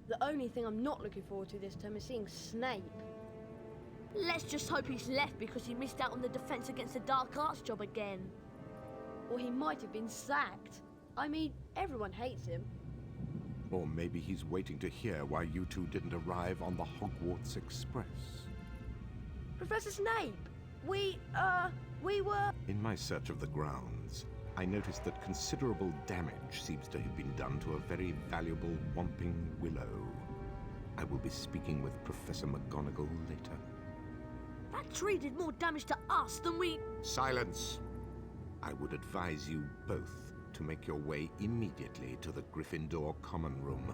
The only thing I'm not looking forward to this term is seeing Snape. Let's just hope he's left because he missed out on the Defense Against the Dark Arts job again. Or he might have been sacked. I mean, everyone hates him. Or maybe he's waiting to hear why you two didn't arrive on the Hogwarts Express. Professor Snape! We were... In my search of the grounds, I noticed that considerable damage seems to have been done to a very valuable Whomping Willow. I will be speaking with Professor McGonagall later. That tree did more damage to us than we... Silence! I would advise you both to make your way immediately to the Gryffindor common room.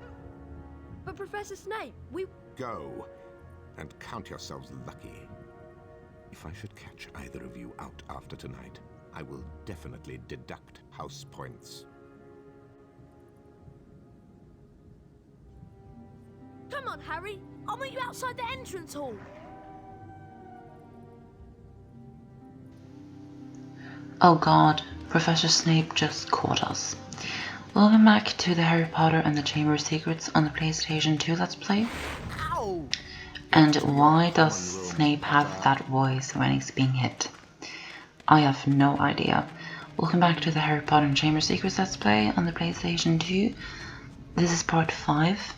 But Professor Snape, we... Go, and count yourselves lucky. If I should catch either of you out after tonight, I will definitely deduct house points. Come on, Harry. I'll meet you outside the entrance hall. Oh god, Professor Snape just caught us. Welcome back to the Harry Potter and the Chamber of Secrets on the PlayStation 2 Let's Play. Ow! And why does Snape have that voice when he's being hit? I have no idea. Welcome back to the Harry Potter and Chamber of Secrets Let's Play on the PlayStation 2. This is part 5.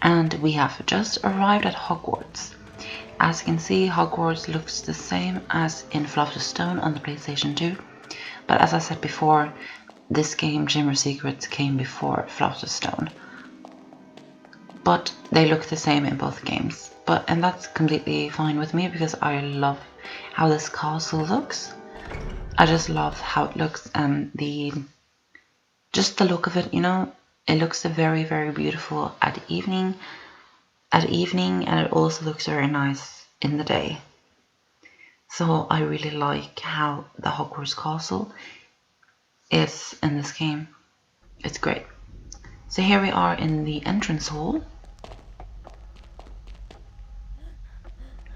And we have just arrived at Hogwarts. As you can see, Hogwarts looks the same as in Philosopher's Stone on the PlayStation 2. But as I said before, this game, Chamber of Secrets, came before Philosopher's Stone. But they look the same in both games. And that's completely fine with me because I love how this castle looks. I just love how it looks and just the look of it, you know. It looks very, very beautiful at evening, and it also looks very nice in the day. So I really like how the Hogwarts castle is in this game. It's great. So here we are in the entrance hall.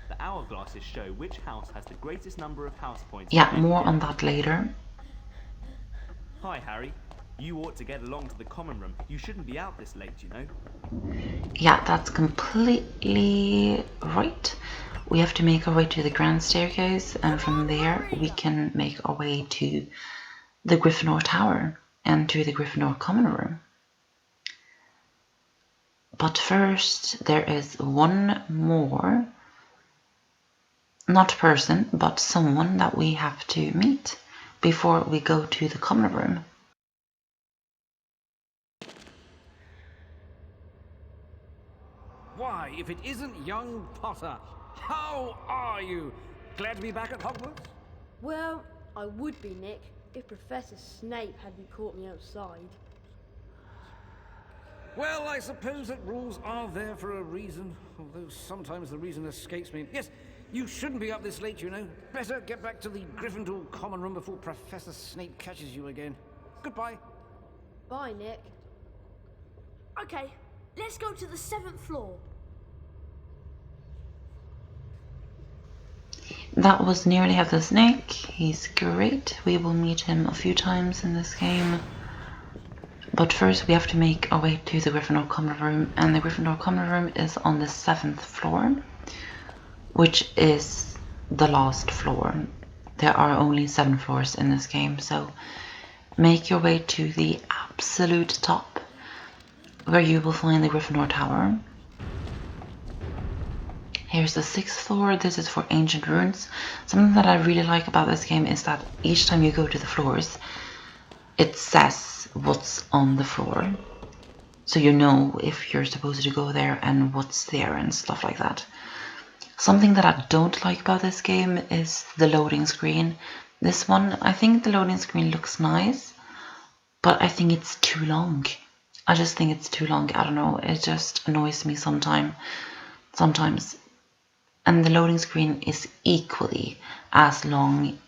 The hourglasses show which house has the greatest number of house points. Yeah, more on that later. Hi, Harry. You ought to get along to the common room. You shouldn't be out this late, you know. Yeah, that's completely right. We have to make our way to the grand staircase, and from there we can make our way to the Gryffindor Tower and to the Gryffindor common room. But first, there is one more, not person, but someone that we have to meet before we go to the common room. Why, if it isn't young Potter, how are you? Glad to be back at Hogwarts? Well, I would be, Nick, if Professor Snape hadn't caught me outside. Well, I suppose that rules are there for a reason, although sometimes the reason escapes me. Yes, you shouldn't be up this late, you know. Better get back to the Gryffindor common room before Professor Snape catches you again. Goodbye. Bye, Nick. Okay, let's go to the 7th floor. That was nearly Headless Snake. He's great. We will meet him a few times in this game. But first we have to make our way to the Gryffindor common room, and the Gryffindor common room is on the 7th floor, which is the last floor. There are only 7 floors in this game, so make your way to the absolute top, where you will find the Gryffindor Tower. Here's the 6th floor. This is for ancient runes. Something that I really like about this game is that each time you go to the floors, it says what's on the floor. So you know if you're supposed to go there and what's there and stuff like that. Something that I don't like about this game is the loading screen. This one, I think the loading screen looks nice, but I think it's too long. I just think it's too long. I don't know, it just annoys me sometimes. And the loading screen is equally as long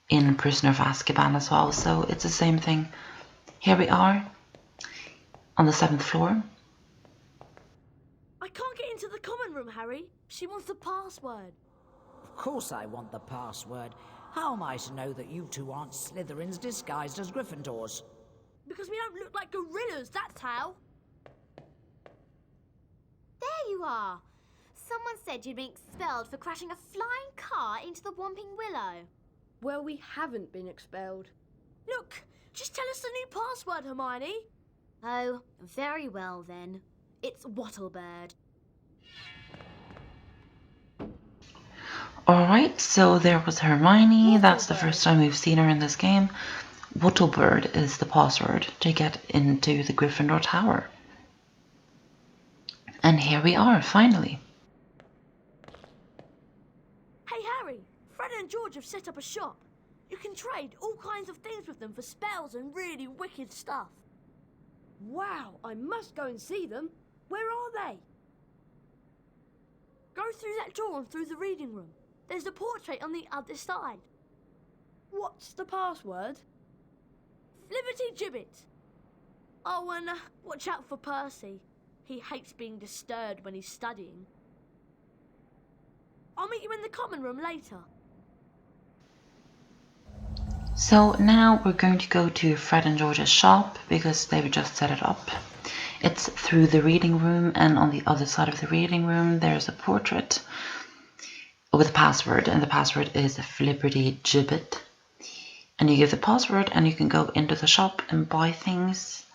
in Prisoner of Azkaban as well, so it's the same thing. Here we are on the 7th floor. I can't get into the common room, Harry. She wants the password. Of course I want the password. How am I to know that you two aren't Slytherins disguised as Gryffindors? Because we don't look like gorillas, that's how. you are. Someone said you'd been expelled for crashing a flying car into the Whomping Willow. Well, we haven't been expelled. Look, just tell us the new password, Hermione. Oh, very well then. It's Wattlebird. Alright, so there was Hermione. That's the first time we've seen her in this game. Wattlebird is the password to get into the Gryffindor Tower. And here we are, finally. Hey Harry, Fred and George have set up a shop. You can trade all kinds of things with them for spells and really wicked stuff. Wow, I must go and see them. Where are they? Go through that door and through the reading room. There's a portrait on the other side. What's the password? Flibberty Gibbet. Oh, and watch out for Percy. He hates being disturbed when he's studying. I'll meet you in the common room later. So now we're going to go to Fred and George's shop because they've just set it up. It's through the reading room, and on the other side of the reading room there's a portrait with a password, and the password is Flibberty Gibbet. And you give the password and you can go into the shop and buy things.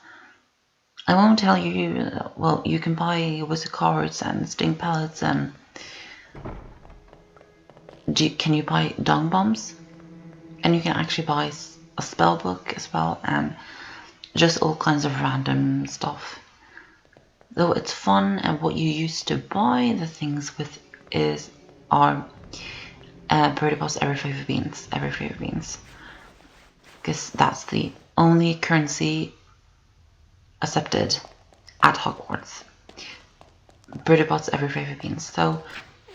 I won't tell you, well, you can buy wizard cards and sting pellets and... Can you buy dung bombs? And you can actually buy a spell book as well, and just all kinds of random stuff. Though it's fun, and what you used to buy the things with are Birdie Boss every flavor beans. Because that's the only currency accepted at Hogwarts. Birdie Boss every flavor beans. So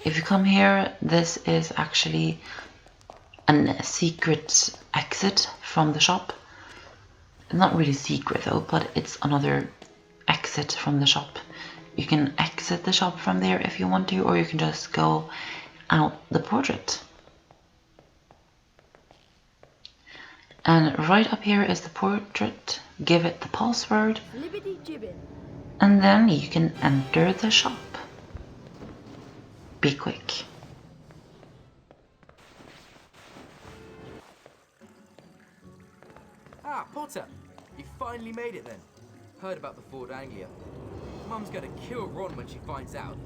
if you come here, this is actually a secret exit from the shop. Not really secret though, but it's another exit from the shop. You can exit the shop from there if you want to, or you can just go out the portrait. And right up here is the portrait. Give it the password, and then you can enter the shop. Be quick. Ah, Potter! You finally made it then. Heard about the Ford Anglia. Mum's gonna kill Ron when she finds out.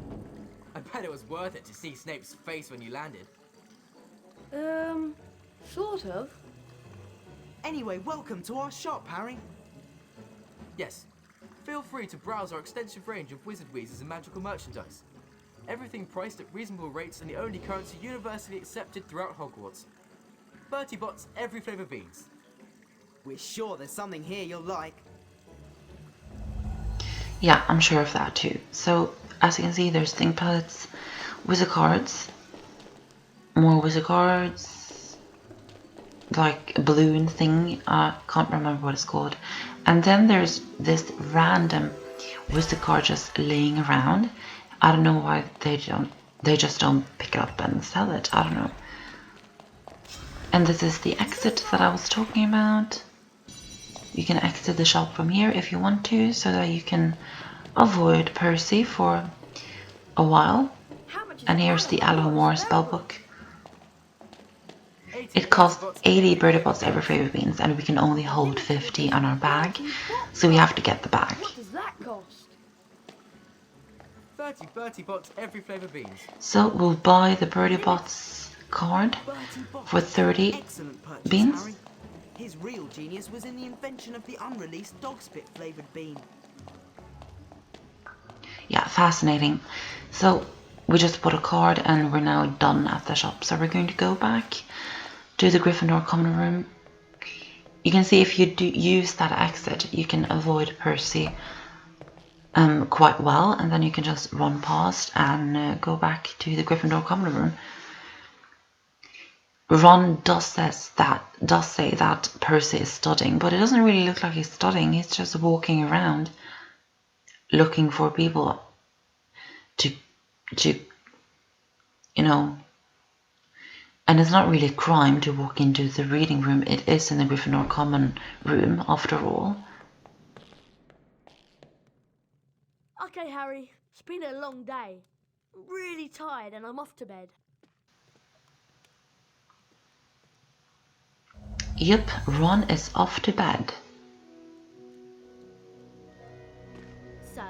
I bet it was worth it to see Snape's face when you landed. Sort of. Anyway, welcome to our shop, Harry. Yes. Feel free to browse our extensive range of wizard weezes and magical merchandise. Everything priced at reasonable rates and the only currency universally accepted throughout Hogwarts. Bertie Bott's every flavour beans. We're sure there's something here you'll like. Yeah, I'm sure of that too. So, as you can see, there's sting pellets, wizard cards, more wizard cards, like a balloon thing, can't remember what it's called. And then there's this random wizard card just laying around. I don't know why they just don't pick it up and sell it. I don't know. And this is the exit that I was talking about. You can exit the shop from here if you want to, so that you can avoid Percy for a while. And here's the Alohomora spellbook. It costs 80 Birdie Bots every flavor beans, and we can only hold 50 on our bag, so we have to get the bag. What does that cost? 30 Bertie Bott's every flavour beans. So we'll buy the Birdie Bots card for 30 Excellent purchase, beans. Harry. His real genius was in the invention of the unreleased dog spit flavoured bean. Yeah, fascinating. So we just bought a card and we're now done at the shop. So we're going to go back to the Gryffindor common room. You can see if you do use that exit, you can avoid Percy quite well, and then you can just run past and go back to the Gryffindor common room. Ron does say that Percy is studying, but it doesn't really look like he's studying. He's just walking around looking for people to you know. And it's not really a crime to walk into the reading room. It is in the Gryffindor common room, after all. Okay, Harry. It's been a long day. I'm really tired and I'm off to bed. Yep, Ron is off to bed. So,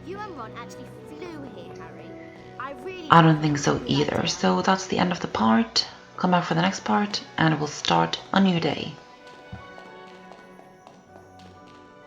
you and Ron actually flew here, Harry. I don't think so either. So that's the end of the part. Come back for the next part and we'll start a new day.